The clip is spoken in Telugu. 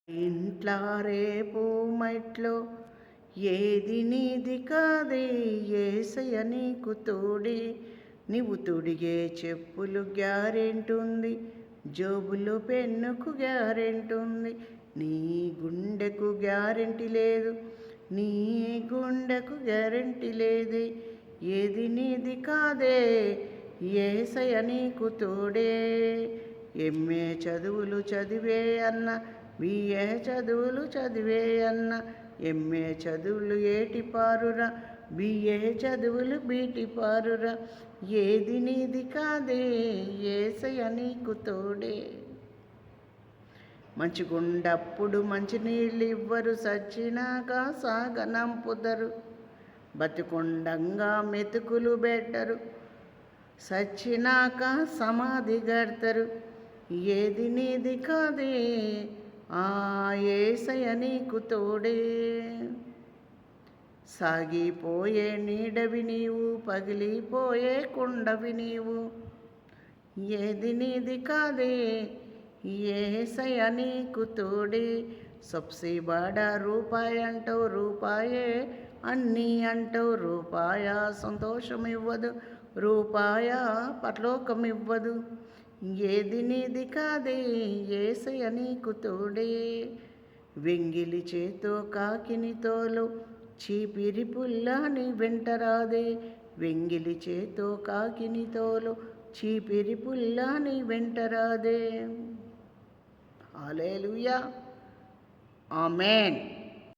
ఇంట్లా రేపు మట్లో ఏది నీది కాదే, యేసయ్య నీకు తోడే. నీవు తొడిగే చెప్పులు గ్యారెంటుంది, జోబులు పెన్నుకు గ్యారెంటుంది. నీ గుండెకు గ్యారెంటీ లేదు, నీ గుండెకు గ్యారెంటీ లేదే. ఏది నీది కాదే, యేసయ్య నీకు తోడే. ఎంఏ చదువులు చదివే అన్న, బిఏ చదువులు చదివే అన్న, ఎంఏ చదువులు ఏటిపారురా, బిఏ చదువులు బీటిపారురా. ఏది నీది కాదే, యేసయ్య నీకు తోడే. మంచిగుండప్పుడు మంచినీళ్ళు ఇవ్వరు, సచ్చినాక సాగనంపుదరు. బతికుండంగా మెతుకులు పెట్టరు, సచ్చినాక సమాధి గడతరు. ఏది నీది కాదే, ఆ యేసయ్య నీకు తోడే. సాగిపోయే నీడవి నీవు, పగిలిపోయే కుండవి నీవు. ఏది నీది కాదే, యేసయ్య నీకు తోడే. సబ్సే బడా రూపాయి అంటావు, రూపాయే అన్నీ అంటావు. రూపాయ సంతోషం ఇవ్వదు, రూపాయ పరలోకం ఇవ్వదు. ఏది నీది కాదే, యేసయ్య నీకు తోడే. వెంగిలి చేతో కాకిని తోలు, చీపిరి పుల్లని వెంటరాదే. వెంగిలి చేతో కాకిని తోలు, చీపిరి పుల్లని వెంటరాదే. హల్లెలూయా, ఆమేన్.